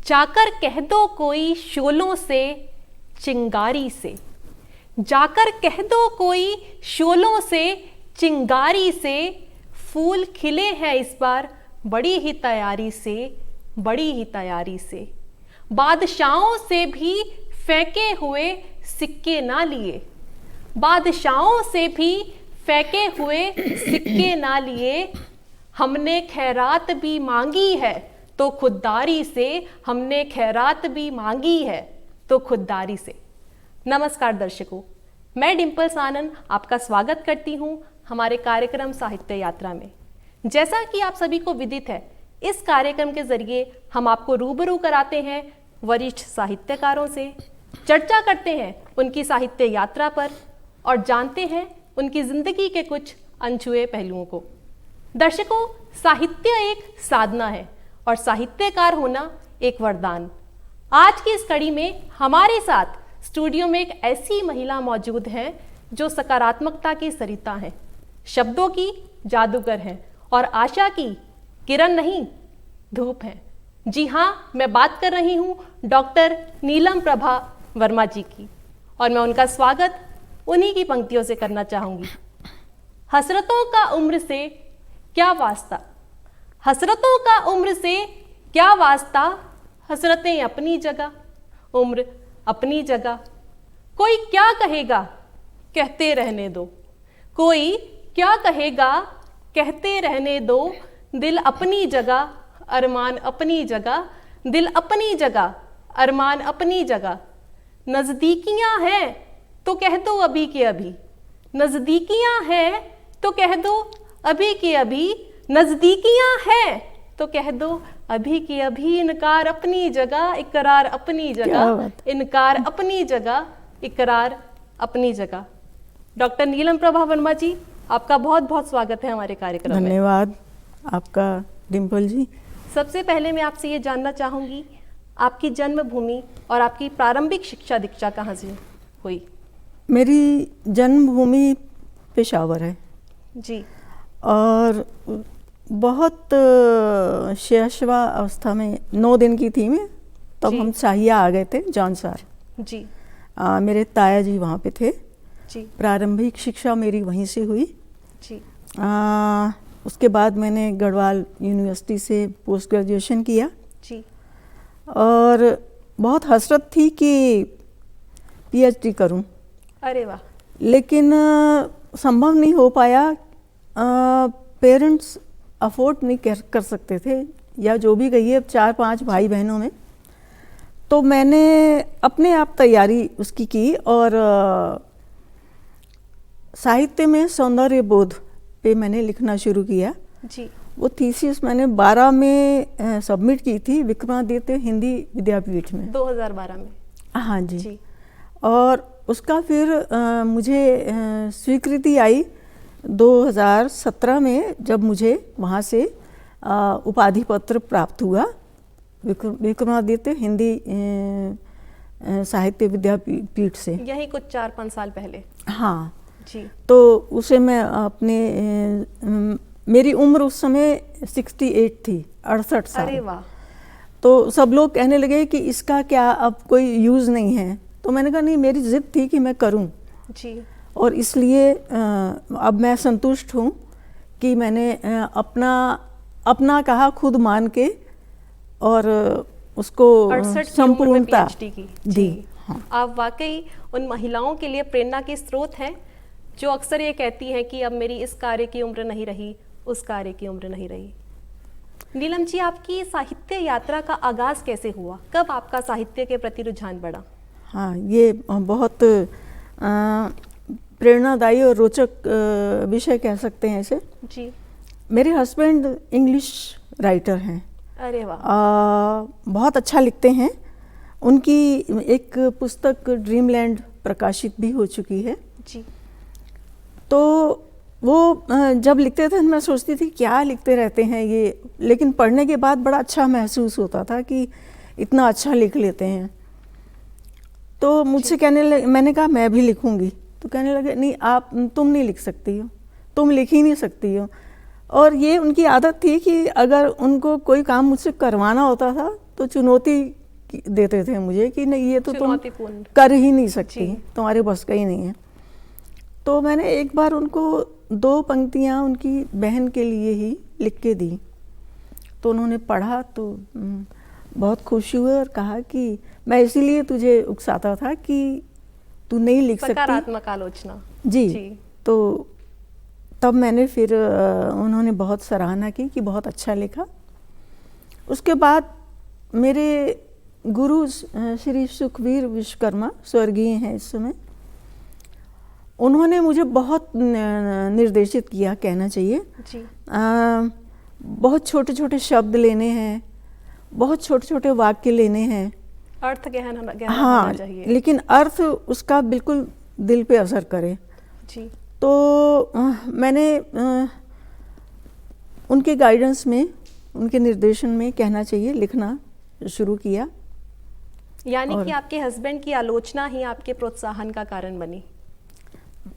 जाकर कह दो कोई शोलों से चिंगारी से, जाकर कह दो कोई शोलों से चिंगारी से, फूल खिले हैं इस बार बड़ी ही तैयारी से, बड़ी ही तैयारी से। बादशाहों से भी फेंके हुए सिक्के ना लिए, बादशाहों से भी फेंके हुए सिक्के ना लिए, हमने खैरात भी मांगी है तो खुददारी से, हमने खैरात भी मांगी है तो खुददारी से। नमस्कार दर्शकों, मैं डिम्पल आनंद आपका स्वागत करती हूं हमारे कार्यक्रम साहित्य यात्रा में। जैसा कि आप सभी को विदित है, इस कार्यक्रम के जरिए हम आपको रूबरू कराते हैं वरिष्ठ साहित्यकारों से, चर्चा करते हैं उनकी साहित्य यात्रा पर और जानते हैं उनकी जिंदगी के कुछ अनछुए पहलुओं को। दर्शकों, साहित्य एक साधना है और साहित्यकार होना एक वरदान। आज की इस कड़ी में हमारे साथ स्टूडियो में एक ऐसी महिला मौजूद हैं जो सकारात्मकता की सरिता हैं, शब्दों की जादूगर हैं और आशा की किरण नहीं धूप हैं। जी हाँ, मैं बात कर रही हूँ डॉक्टर नीलम प्रभा वर्मा जी की और मैं उनका स्वागत उन्हीं की पंक्तियों से करना चाहूँगी। हसरतों का उम्र से क्या वास्ता, हसरतों का उम्र से क्या वास्ता, हसरतें अपनी जगह, उम्र अपनी जगह। कोई क्या कहेगा कहते रहने दो, कोई क्या कहेगा कहते रहने दो, दिल अपनी जगह अरमान अपनी जगह, दिल अपनी जगह अरमान अपनी जगह। नज़दीकियाँ हैं तो कह दो अभी के अभी, नज़दीकियाँ हैं तो कह दो अभी के अभी, नज़दीकियाँ हैं तो कह दो अभी के अभी। इनकार अपनी जगह इकरार अपनी जगह, इनकार अपनी जगह इकरार अपनी जगह। डॉक्टर नीलम प्रभा वर्मा जी, आपका बहुत बहुत स्वागत है हमारे कार्यक्रम में। धन्यवाद आपका डिम्पल जी। सबसे पहले मैं आपसे ये जानना चाहूँगी, आपकी जन्मभूमि और आपकी प्रारंभिक शिक्षा दीक्षा कहाँ से हुई? मेरी जन्मभूमि पेशावर है जी। और बहुत शैशवा अवस्था में 9 दिन की थी मैं, तब हम शाहिया आ गए थे जौनसार जी। मेरे ताया जी वहाँ पे थे जी। प्रारंभिक शिक्षा मेरी वहीं से हुई जी। उसके बाद मैंने गढ़वाल यूनिवर्सिटी से पोस्ट ग्रेजुएशन किया जी। और बहुत हसरत थी कि पीएचडी करूं। अरे वाह। लेकिन संभव नहीं हो पाया, पेरेंट्स अफोर्ड नहीं कर सकते थे, या जो भी कहिए 4-5 भाई बहनों में। तो मैंने अपने आप तैयारी उसकी की और साहित्य में सौंदर्य बोध पे मैंने लिखना शुरू किया। जी। वो थीसिस मैंने 12 में सबमिट की थी विक्रमादित्य हिंदी विद्यापीठ में 2012 में। हाँ जी। और उसका फिर मुझे स्वीकृति आई 2017 में, जब मुझे वहाँ से उपाधि पत्र प्राप्त हुआ विक्रमादित्य हिंदी साहित्य विद्यापीठ से। यही कुछ 4-5 साल पहले। हाँ जी। तो उसे मैं अपने मेरी उम्र उस समय 68 थी, 68 साल। अरे वाह। तो सब लोग कहने लगे कि इसका क्या अब कोई यूज़ नहीं है, तो मैंने कहा नहीं, मेरी जिद थी कि मैं करूं जी। और इसलिए अब मैं संतुष्ट हूं कि मैंने अपना कहा खुद मान के और उसको संपूर्णता दी। हाँ। आप वाकई उन महिलाओं के लिए प्रेरणा के स्रोत हैं जो अक्सर ये कहती हैं कि अब मेरी इस कार्य की उम्र नहीं रही, उस कार्य की उम्र नहीं रही। नीलम जी, आपकी साहित्य यात्रा का आगाज़ कैसे हुआ? कब आपका साहित्य के प्रति रुझान बढ़ा? हाँ, ये बहुत प्रेरणादायी और रोचक विषय कह सकते हैं इसे। जी। मेरे हस्बैंड इंग्लिश राइटर हैं। अरे वाह। बहुत अच्छा लिखते हैं। उनकी एक पुस्तक ड्रीमलैंड प्रकाशित भी हो चुकी है। जी। तो वो जब लिखते थे मैं सोचती थी क्या लिखते रहते हैं ये, लेकिन पढ़ने के बाद बड़ा अच्छा महसूस होता था कि इतना अच्छा लिख लेते हैं। तो मुझसे कहने लगे, मैंने कहा मैं भी लिखूंगी, तो कहने लगे नहीं, तुम नहीं लिख सकती हो, तुम लिख ही नहीं सकती हो। और ये उनकी आदत थी कि अगर उनको कोई काम मुझसे करवाना होता था तो चुनौती देते थे मुझे कि नहीं ये तो तुम चुनौतीपूर्ण। कर ही नहीं सकती, जी। तुम्हारे बस का ही नहीं है। तो मैंने एक बार उनको 2 पंक्तियाँ उनकी बहन के लिए ही लिख के दी, तो उन्होंने पढ़ा तो बहुत खुशी हुई और कहा कि मैं इसीलिए तुझे उकसाता था कि तू नहीं लिख सकती। सकारात्मक आलोचना। जी। तो तब मैंने फिर उन्होंने बहुत सराहना की कि बहुत अच्छा लिखा। उसके बाद मेरे गुरु श्री सुखवीर विश्वकर्मा स्वर्गीय हैं इस समय, उन्होंने मुझे बहुत निर्देशित किया, कहना चाहिए जी। बहुत छोटे छोटे शब्द लेने हैं, बहुत छोटे छोटे वाक्य लेने हैं, अर्थ गहन गहन हाँ होना चाहिए, लेकिन अर्थ उसका बिल्कुल दिल पे असर करे। जी। तो मैंने उनके गाइडेंस में, उनके निर्देशन में कहना चाहिए लिखना शुरू किया। यानी कि आपके हस्बैंड की आलोचना ही आपके प्रोत्साहन का कारण बनी,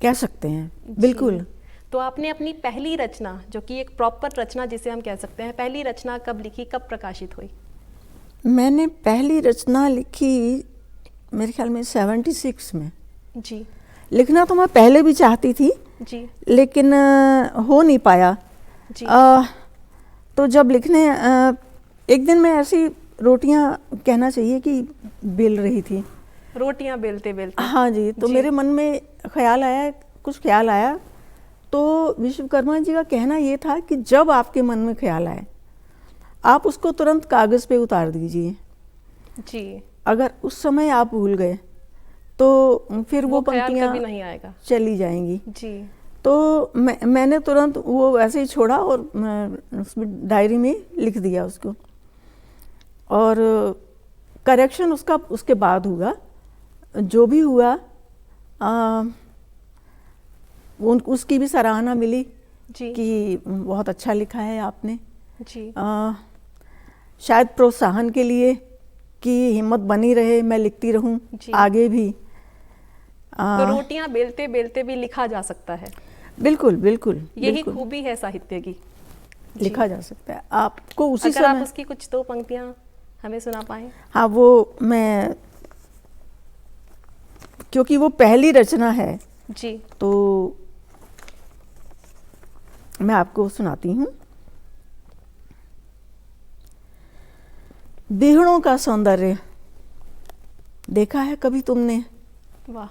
कह सकते हैं, बिल्कुल। तो आपने अपनी पहली रचना, जो कि एक प्रॉपर रचना जिसे हम कह सकते हैं, पहली रचना कब लिखी, कब प्रकाशित हुई? मैंने पहली रचना लिखी मेरे ख्याल में 76 में। जी। लिखना तो मैं पहले भी चाहती थी, जी। लेकिन हो नहीं पाया। जी। तो जब लिखने एक दिन मैं ऐसी रोटियां, कहना चाहिए कि बेल रही थी, रोटियां बेलते बेलते, हाँ जी, तो जी। मेरे मन में ख्याल आया, कुछ ख्याल आया, तो विश्वकर्मा जी का कहना ये था कि जब आपके मन में ख्याल आए आप उसको तुरंत कागज़ पे उतार दीजिए। जी। अगर उस समय आप भूल गए तो फिर वो ख्याल पंक्तियाँ कभी नहीं आएगा, चली जाएंगी। जी। तो मैंने तुरंत वो ऐसे ही छोड़ा और उसमें डायरी में लिख दिया उसको, और करेक्शन उसका उसके बाद हुआ। जो भी हुआ उसकी भी सराहना मिली जी। कि बहुत अच्छा लिखा है आपने। जी। शायद प्रोत्साहन के लिए कि हिम्मत बनी रहे, मैं लिखती रहूं जी। आगे भी। तो रोटियां बेलते बेलते भी लिखा जा सकता है। बिल्कुल बिल्कुल, यही बिल्कुल खूबी है साहित्य की। लिखा जा सकता है। आपको उसी अगर आप समय, उसकी कुछ 2 पंक्तियां हमें सुना पाएं। हाँ वो मैं, क्योंकि वो पहली रचना है जी। तो मैं आपको सुनाती हूँ। बीहड़ों का सौंदर्य देखा है कभी तुमने? वाह।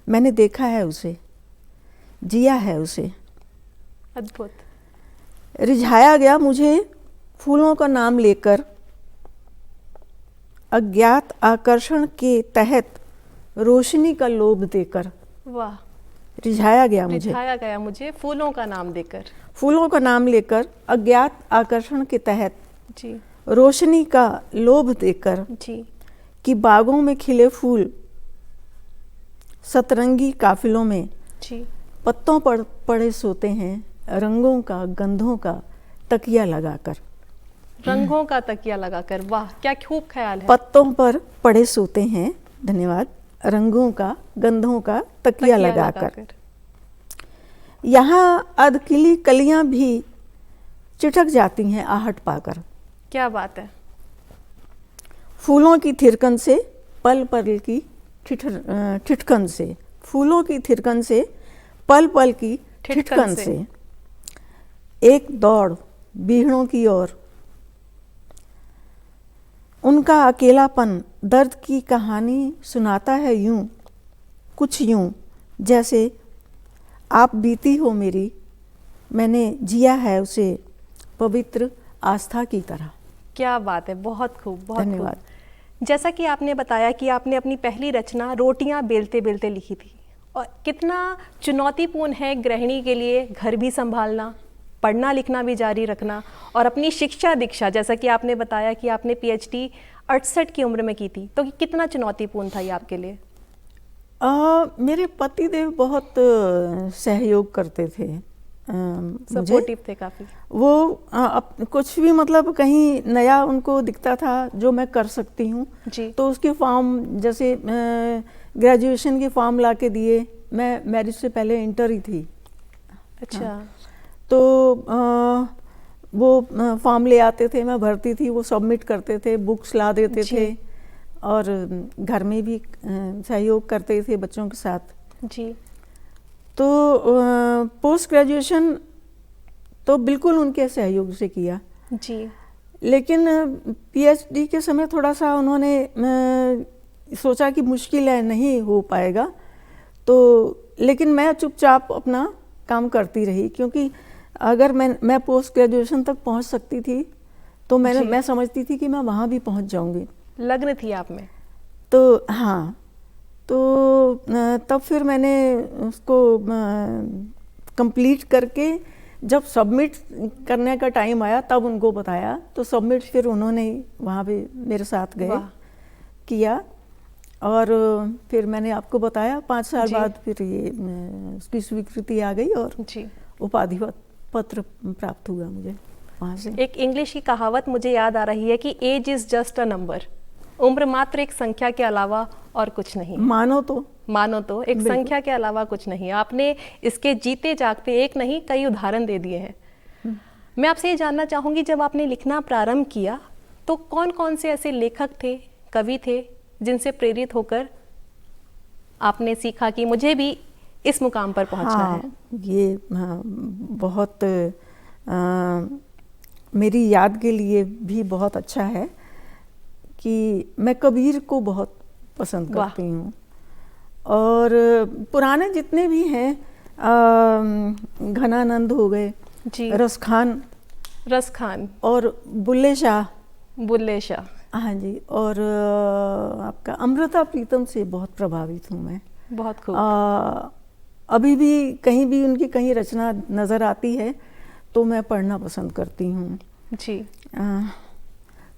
मैंने देखा है उसे, जिया है उसे, अद्भुत। रिझाया गया मुझे फूलों का नाम लेकर, अज्ञात आकर्षण के तहत रोशनी का लोभ देकर। वाह। रिझाया गया मुझे, रिझाया गया मुझे फूलों का नाम देकर, फूलों का नाम लेकर, अज्ञात आकर्षण के तहत जी। रोशनी का लोभ देकर, जी। कि बागों में खिले फूल सतरंगी काफिलों में, जी। पत्तों पर पड़े सोते हैं, रंगों का गंधों का तकिया लगाकर। रंगों का तकिया लगाकर, वाह क्या खूब ख्याल है। पत्तों पर पड़े सोते हैं, धन्यवाद, रंगों का गंधों का तकिया लगाकर। यहाँ अधखिली कलियां भी चिटक जाती हैं आहट पाकर। क्या बात है। फूलों की थिरकन से, पल पल की ठिठकन से, फूलों की थिरकन से, पल पल की ठिठकन से, एक दौड़ बीहड़ों की ओर, उनका अकेलापन दर्द की कहानी सुनाता है यूं, कुछ यूं जैसे आप बीती हो मेरी, मैंने जिया है उसे पवित्र आस्था की तरह। क्या बात है, बहुत खूब, बहुत धन्यवाद। खूब। जैसा कि आपने बताया कि आपने अपनी पहली रचना रोटियां बेलते बेलते लिखी थी, और कितना चुनौतीपूर्ण है गृहिणी के लिए घर भी संभालना, पढ़ना लिखना भी जारी रखना, और अपनी शिक्षा दीक्षा, जैसा कि आपने बताया कि आपने पीएचडी 68 की उम्र में की थी, तो कितना चुनौतीपूर्ण था ये आपके लिए? मेरे पतिदेव बहुत सहयोग करते थे, सपोर्टिव थे काफ़ी। वो कुछ भी मतलब कहीं नया उनको दिखता था जो मैं कर सकती हूँ, तो उसके फॉर्म, जैसे ग्रेजुएशन के फॉर्म ला के दिए। मैं मैरिज से पहले इंटर ही थी। अच्छा। तो वो फॉर्म ले आते थे, मैं भरती थी, वो सबमिट करते थे, बुक्स ला देते जी। थे और घर में भी सहयोग करते थे बच्चों के साथ। जी। तो पोस्ट ग्रेजुएशन तो बिल्कुल उनके सहयोग से किया, जी। लेकिन पीएचडी के समय थोड़ा सा उन्होंने सोचा कि मुश्किल है, नहीं हो पाएगा, तो लेकिन मैं चुपचाप अपना काम करती रही, क्योंकि अगर मैं पोस्ट ग्रेजुएशन तक पहुंच सकती थी तो मैं समझती थी कि मैं वहाँ भी पहुंच जाऊंगी। लग्न थी आप में? तो हाँ, तो तब फिर मैंने उसको कंप्लीट करके जब सबमिट करने का टाइम आया तब उनको बताया, तो सबमिट फिर उन्होंने वहाँ पे मेरे साथ गए किया, और फिर मैंने आपको बताया 5 साल बाद फिर ये उसकी स्वीकृति आ गई और उपाधि पत्र प्राप्त हुआ मुझे वहाँ से। एक इंग्लिश की कहावत मुझे याद आ रही है कि age is just a number, उम्र मात्र एक संख्या के अलावा और कुछ नहीं। मानो तो एक संख्या के अलावा कुछ नहीं। आपने इसके जीते जागते एक नहीं कई उदाहरण दे दिए हैं। मैं आपसे ये जानना चाहूँगी, जब आपने लिखना प्रारंभ किया तो कौन कौन से ऐसे लेखक थे, कवि थे, जिनसे प्रेरित होकर आपने सीखा कि मुझे भी इस मुकाम पर पहुंचना है? ये बहुत मेरी याद के लिए भी बहुत अच्छा है कि मैं कबीर को बहुत पसंद करती हूँ, और पुराने जितने भी हैं, घनानंद हो गए, रस खान और बुल्ले शाह, हाँ जी, और आपका अमृता प्रीतम से बहुत प्रभावित हूँ मैं। बहुत खूब। अभी भी कहीं भी उनकी कहीं रचना नज़र आती है तो मैं पढ़ना पसंद करती हूँ जी।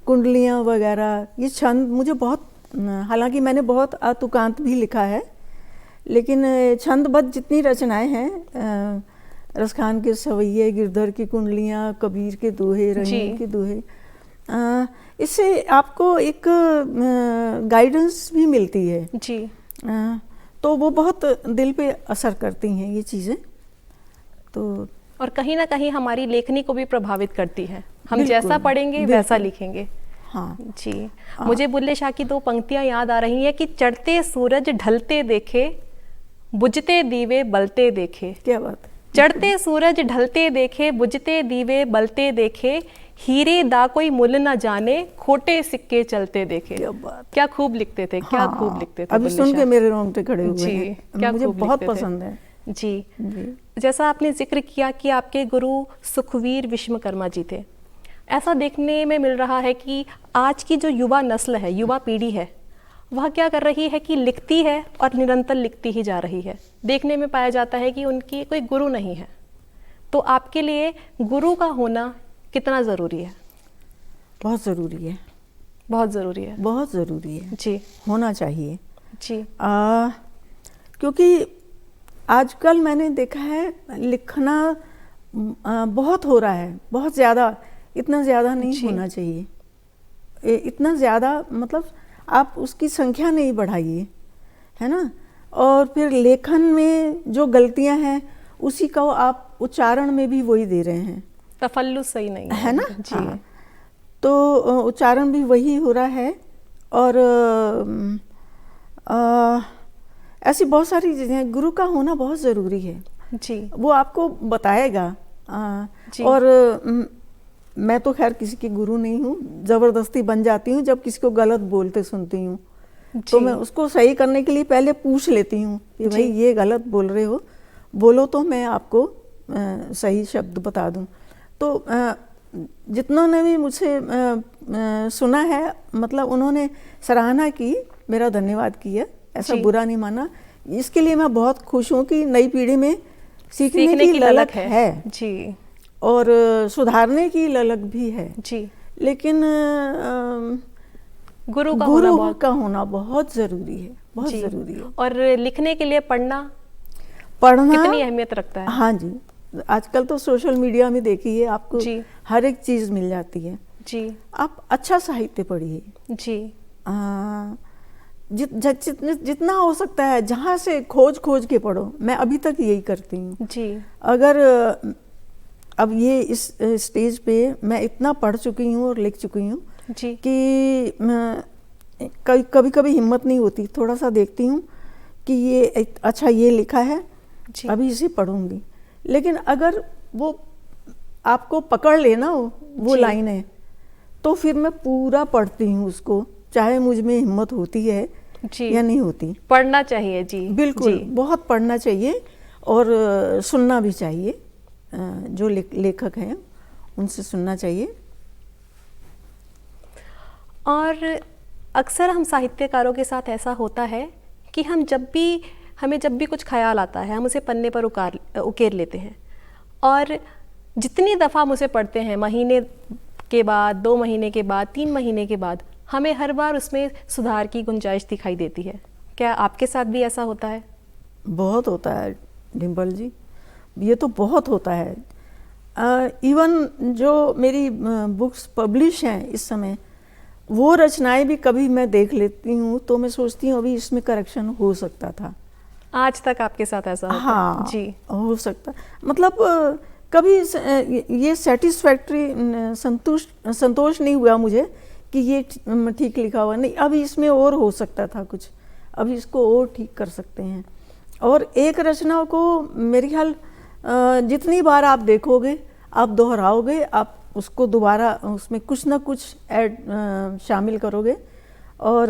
कुंडलियाँ वगैरह, ये छंद मुझे बहुत, हालांकि मैंने बहुत तुकांत भी लिखा है, लेकिन छंदबद्ध जितनी रचनाएं हैं, रसखान के सवैये, गिरधर की कुंडलियाँ, कबीर के दोहे, रहीम के दोहे, इससे आपको एक गाइडेंस भी मिलती है जी। तो वो बहुत दिल पे असर करती हैं ये चीज़ें, तो और कहीं ना कहीं हमारी लेखनी को भी प्रभावित करती है। हम जैसा पढ़ेंगे वैसा लिखेंगे। हाँ जी। मुझे बुल्ले शाह की 2 पंक्तियां याद आ रही हैं कि चढ़ते सूरज ढलते देखे, बुझते दीवे बलते देखे। क्या बात है। चढ़ते सूरज ढलते देखे, बुझते दीवे बलते देखे, हीरे दा कोई मुल न जाने, खोटे सिक्के चलते देखे। क्या खूब लिखते थे, क्या खूब लिखते थे। अभी सुन के मेरे रोंगटे खड़े हुए जी, हैं। क्या मुझे बहुत पसंद है। जी। जैसा आपने जिक्र किया कि आपके गुरु सुखवीर विश्वकर्मा जी थे, ऐसा देखने में मिल रहा है कि आज की जो युवा नस्ल है, युवा पीढ़ी है, वह क्या कर रही है कि लिखती है और निरंतर लिखती ही जा रही है। देखने में पाया जाता है कि उनकी कोई गुरु नहीं है। तो आपके लिए गुरु का होना कितना ज़रूरी है? बहुत ज़रूरी है। बहुत ज़रूरी है। बहुत ज़रूरी है जी। होना चाहिए जी। क्योंकि आजकल मैंने देखा है लिखना बहुत हो रहा है, बहुत ज़्यादा, इतना ज़्यादा नहीं होना चाहिए। इतना ज़्यादा मतलब आप उसकी संख्या नहीं बढ़ाइए, है ना। और फिर लेखन में जो गलतियां हैं उसी का आप उच्चारण में भी वही दे रहे हैं। तफल्लुस सही नहीं है ना जी। हाँ। तो उच्चारण भी वही हो रहा है, और ऐसी बहुत सारी चीज़ें, गुरु का होना बहुत ज़रूरी है जी। वो आपको बताएगा। और मैं तो खैर किसी की गुरु नहीं हूँ, ज़बरदस्ती बन जाती हूँ जब किसी को गलत बोलते सुनती हूँ, तो मैं उसको सही करने के लिए पहले पूछ लेती हूँ कि भाई ये गलत बोल रहे हो, बोलो तो मैं आपको सही शब्द बता दूँ। तो जितनों ने भी मुझसे सुना है, मतलब उन्होंने सराहना की, मेरा धन्यवाद किया, ऐसा बुरा नहीं माना। इसके लिए मैं बहुत खुश हूँ कि नई पीढ़ी में सीखने की ललक है जी, और सुधारने की ललक भी है जी। लेकिन गुरु का होना बहुत ज़रूरी है, बहुत ज़रूरी है। और लिखने के लिए पढ़ना कितनी अहमियत रखता है। हाँ जी, आजकल तो सोशल मीडिया में देखिए आपको हर एक चीज़ मिल जाती है जी। आप अच्छा साहित्य पढ़िए जी। जितना हो सकता है जहाँ से खोज के पढ़ो। मैं अभी तक यही करती हूँ जी। अब ये इस स्टेज पे मैं इतना पढ़ चुकी हूँ और लिख चुकी हूँ जी कि कभी कभी हिम्मत नहीं होती, थोड़ा सा देखती हूँ कि ये अच्छा ये लिखा है, जी अभी इसे पढ़ूंगी। लेकिन अगर वो आपको पकड़ लेना वो जी। लाइन है, तो फिर मैं पूरा पढ़ती हूँ उसको, चाहे मुझ में हिम्मत होती है जी या नहीं होती। पढ़ना चाहिए जी। बिल्कुल, जी बहुत पढ़ना चाहिए और सुनना भी चाहिए, जो लेखक हैं उनसे सुनना चाहिए। और अक्सर हम साहित्यकारों के साथ ऐसा होता है कि हमें जब भी कुछ ख्याल आता है हम उसे पन्ने पर उकेर लेते हैं, और जितनी दफ़ा हम उसे पढ़ते हैं, महीने के बाद, 2 महीने के बाद, 3 महीने के बाद, हमें हर बार उसमें सुधार की गुंजाइश दिखाई देती है। क्या आपके साथ भी ऐसा होता है? बहुत होता है डिम्पल जी, ये तो बहुत होता है। इवन जो मेरी बुक्स पब्लिश हैं इस समय, वो रचनाएं भी कभी मैं देख लेती हूँ तो मैं सोचती हूँ अभी इसमें करेक्शन हो सकता था। आज तक आपके साथ ऐसा होता हाँ है? जी हो सकता, मतलब कभी ये सेटिस्फैक्ट्री संतोष नहीं हुआ मुझे कि ये ठीक लिखा हुआ नहीं, अभी इसमें और हो सकता था कुछ, अभी इसको और ठीक कर सकते हैं। और एक रचना को मेरे ख्याल जितनी बार आप देखोगे, आप दोहराओगे, आप उसको दोबारा उसमें कुछ ना कुछ ऐड शामिल करोगे, और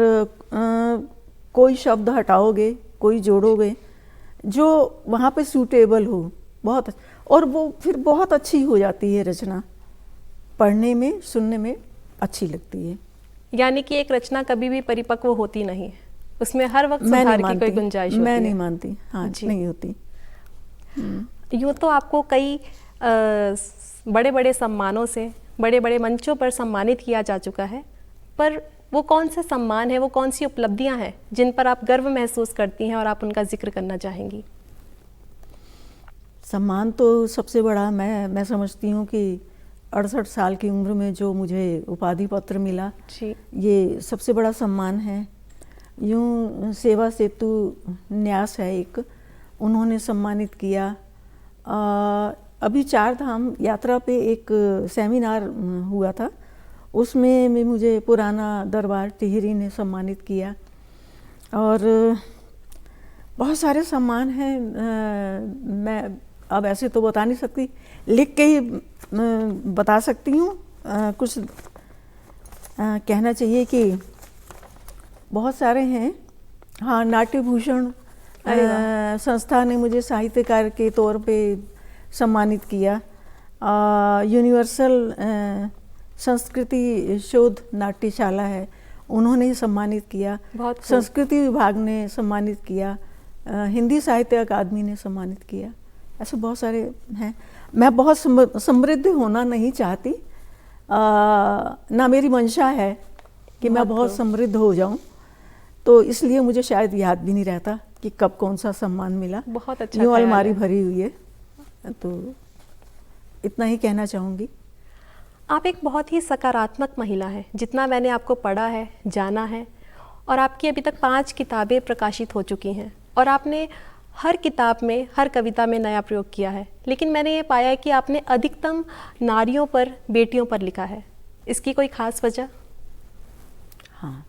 कोई शब्द हटाओगे, कोई जोड़ोगे जो वहाँ पे सूटेबल हो, बहुत और वो फिर बहुत अच्छी हो जाती है रचना, पढ़ने में सुनने में अच्छी लगती है। यानी कि एक रचना कभी भी परिपक्व होती नहीं है, उसमें हर वक्त सुधार की कोई गुंजाइश होती है। मैं नहीं मानती, हाँ जी। नहीं होती। यूँ तो आपको कई बड़े बड़े सम्मानों से, बड़े बड़े मंचों पर सम्मानित किया जा चुका है, पर वो कौन से सम्मान है, वो कौन सी उपलब्धियां हैं जिन पर आप गर्व महसूस करती हैं और आप उनका जिक्र करना चाहेंगी? सम्मान तो सबसे बड़ा मैं समझती हूँ कि 68 साल की उम्र में जो मुझे उपाधि पत्र मिला, जी ये सबसे बड़ा सम्मान है। यूँ सेवा सेतु न्यास है एक, उन्होंने सम्मानित किया। अभी 4 धाम यात्रा पे एक सेमिनार हुआ था, उसमें भी मुझे पुराना दरबार टिहरी ने सम्मानित किया। और बहुत सारे सम्मान हैं, मैं अब ऐसे तो बता नहीं सकती, लिख के ही बता सकती हूँ। कुछ कहना चाहिए कि बहुत सारे हैं। हाँ, नाट्य भूषण संस्था ने मुझे साहित्यकार के तौर पे सम्मानित किया। यूनिवर्सल संस्कृति शोध नाट्यशाला है, उन्होंने सम्मानित किया। संस्कृति विभाग ने सम्मानित किया, हिंदी साहित्य अकादमी ने सम्मानित किया। ऐसे बहुत सारे हैं। मैं बहुत समृद्ध होना नहीं चाहती, ना मेरी मंशा है कि मैं बहुत समृद्ध हो जाऊं, तो इसलिए मुझे शायद याद भी नहीं रहता कि कब कौन सा सम्मान मिला। बहुत अच्छा, यूँ अलमारी भरी हुई है, तो इतना ही कहना चाहूँगी। आप एक बहुत ही सकारात्मक महिला हैं, जितना मैंने आपको पढ़ा है, जाना है, और आपकी अभी तक 5 किताबें प्रकाशित हो चुकी हैं, और आपने हर किताब में, हर कविता में नया प्रयोग किया है। लेकिन मैंने ये पाया है कि आपने अधिकतम नारियों पर, बेटियों पर लिखा है। इसकी कोई खास वजह? हाँ,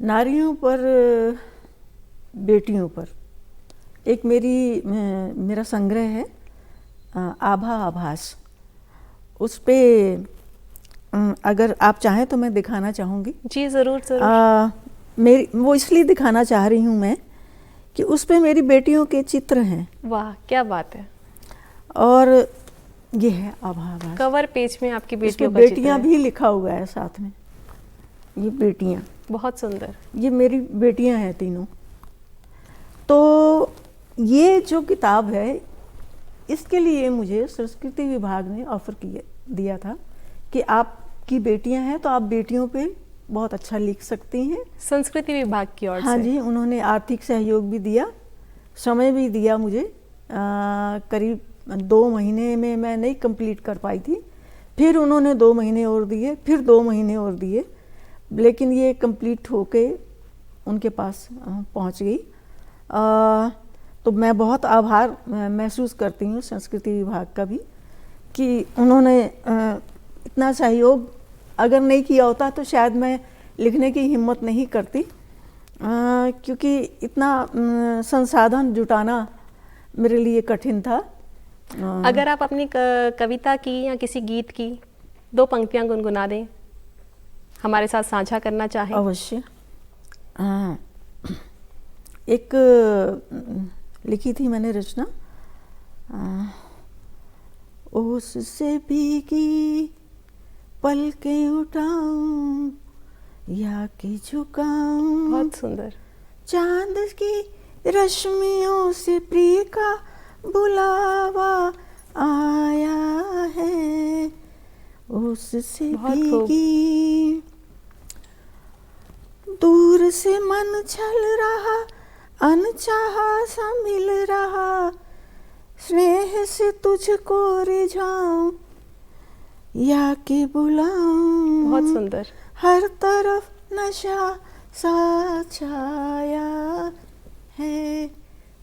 नारियों पर, बेटियों पर एक मेरा संग्रह है, आभा आभास। उस पे अगर आप चाहें तो मैं दिखाना चाहूँगी। जी ज़रूर ज़रूर। वो इसलिए दिखाना चाह रही हूँ मैं कि उस पे मेरी बेटियों के चित्र हैं। वाह, क्या बात है। और ये है आभा आभास। कवर पेज में आपकी बेटियों का बेटियाँ भी लिखा हुआ है साथ में, ये बेटियाँ, बहुत सुंदर। ये मेरी बेटियाँ हैं तीनों। तो ये जो किताब है, इसके लिए मुझे संस्कृति विभाग ने ऑफर दिया था कि आपकी बेटियां हैं तो आप बेटियों पे बहुत अच्छा लिख सकती हैं। संस्कृति विभाग की ओर से? हाँ जी, उन्होंने आर्थिक सहयोग भी दिया, समय भी दिया मुझे। करीब 2 महीने में मैं नहीं कंप्लीट कर पाई थी, फिर उन्होंने 2 महीने और दिए, फिर 2 महीने और दिए, लेकिन ये कंप्लीट होके उनके पास पहुंच गई। तो मैं बहुत आभार महसूस करती हूँ संस्कृति विभाग का भी, कि उन्होंने इतना सहयोग अगर नहीं किया होता तो शायद मैं लिखने की हिम्मत नहीं करती, क्योंकि इतना संसाधन जुटाना मेरे लिए कठिन था। अगर आप अपनी कविता की या किसी गीत की 2 पंक्तियां गुनगुना दें, हमारे साथ साझा करना चाहें। अवश्य। एक लिखी थी मैंने रचना, ओस से भीगी पलकें उठाऊं या कि झुकाऊं, बहुत सुंदर। चांद की रश्मियों से प्रिय का बुलावा आया है, उससे भीगी दूर से मन छल रहा, अनचाहा सा मिल रहा, स्नेह से तुझको रिझाऊं या कि बुलाऊं। बहुत सुंदर। हर तरफ नशा सा छाया है,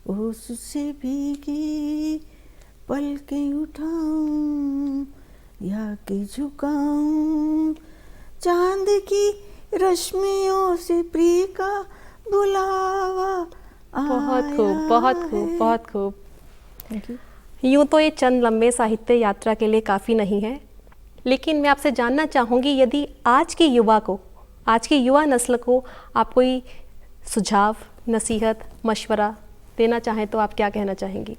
उससे भीगी पलकें उठाऊं या कि झुकाऊं, चांद की रश्मियों से प्रिय का बुलावा आया। बहुत खूब, बहुत खूब, बहुत खूब। Thank you. यूँ तो ये चंद लंबे साहित्य यात्रा के लिए काफ़ी नहीं है, लेकिन मैं आपसे जानना चाहूँगी, यदि आज के युवा को, आज की युवा नस्ल को आप कोई सुझाव, नसीहत, मशवरा देना चाहें तो आप क्या कहना चाहेंगी?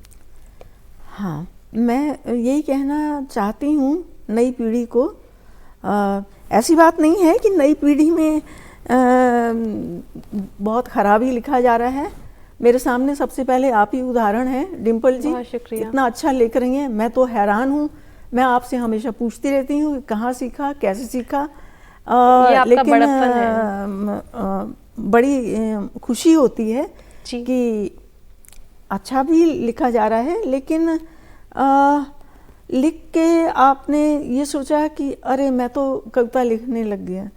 हाँ, मैं यही कहना चाहती हूँ नई पीढ़ी को, ऐसी बात नहीं है कि नई पीढ़ी में बहुत ख़राब ही लिखा जा रहा है। मेरे सामने सबसे पहले आप ही उदाहरण हैं, डिम्पल जी। बहुत शुक्रिया। इतना अच्छा लिख रही हैं, मैं तो हैरान हूँ। मैं आपसे हमेशा पूछती रहती हूँ कहाँ सीखा, कैसे सीखा। ये आपका लेकिन बड़प्पन है। बड़ी खुशी होती है कि अच्छा भी लिखा जा रहा है, लेकिन लिख के आपने ये सोचा कि अरे मैं तो कविता लिखने लग गया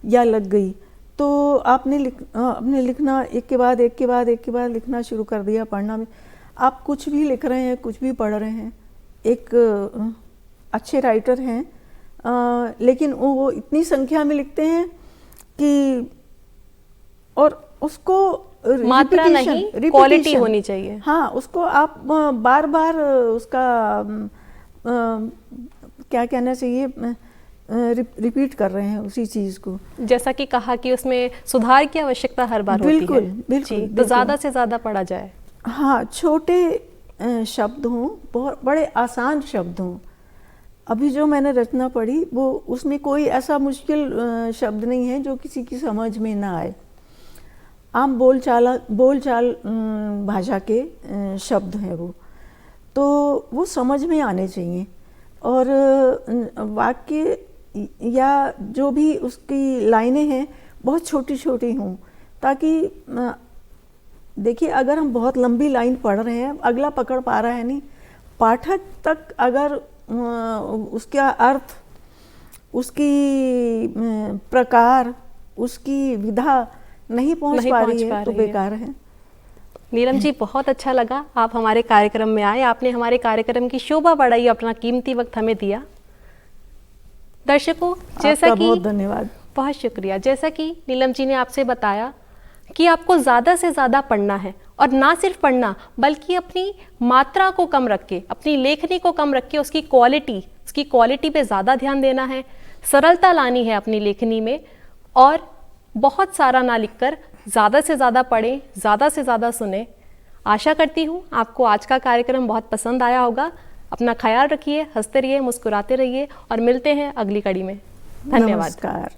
या लग गई, तो आपने अपने लिखना एक के बाद एक के बाद एक के बाद लिखना शुरू कर दिया। पढ़ना में आप कुछ भी लिख रहे हैं, कुछ भी पढ़ रहे हैं, एक अच्छे राइटर हैं, लेकिन वो इतनी संख्या में लिखते हैं कि, और उसको मात्रा नहीं, क्वालिटी होनी चाहिए। हाँ, उसको आप बार बार उसका क्या कहना चाहिए, रिपीट कर रहे हैं उसी चीज़ को। जैसा कि कहा कि उसमें सुधार की आवश्यकता हर बार होती है। बिल्कुल, बिल्कुल। तो ज़्यादा से ज़्यादा पढ़ा जाए। हाँ, छोटे शब्द हों, बहुत बड़े आसान शब्द हों। अभी जो मैंने रचना पढ़ी वो, उसमें कोई ऐसा मुश्किल शब्द नहीं है जो किसी की समझ में ना आए। आम बोलचाल भाषा के शब्द हैं वो, तो वो समझ में आने चाहिए। और वाक्य या जो भी उसकी लाइनें हैं बहुत छोटी छोटी हों, ताकि देखिए अगर हम बहुत लंबी लाइन पढ़ रहे हैं, अगला पकड़ पा रहा है नहीं, पाठक तक अगर उसका अर्थ, उसकी प्रकार, उसकी विधा नहीं पहुंच पा रही है तो बेकार है। नीलम जी, बहुत अच्छा लगा आप हमारे कार्यक्रम में आए। आपने हमारे कार्यक्रम की शोभा बढ़ाई, अपना कीमती वक्त हमें दिया। दर्शकों, जैसा कि, बहुत धन्यवाद। बहुत शुक्रिया। जैसा कि नीलम जी ने आपसे बताया कि आपको ज़्यादा से ज़्यादा पढ़ना है, और ना सिर्फ पढ़ना बल्कि अपनी मात्रा को कम रख के, अपनी लेखनी को कम रख के उसकी क्वालिटी पे ज़्यादा ध्यान देना है, सरलता लानी है अपनी लेखनी में, और बहुत सारा ना लिखकर ज़्यादा से ज़्यादा पढ़ें, ज़्यादा से ज़्यादा सुने। आशा करती हूँ आपको आज का कार्यक्रम बहुत पसंद आया होगा। अपना ख्याल रखिए, हंसते रहिए, मुस्कुराते रहिए, और मिलते हैं अगली कड़ी में। धन्यवाद। नमस्कार।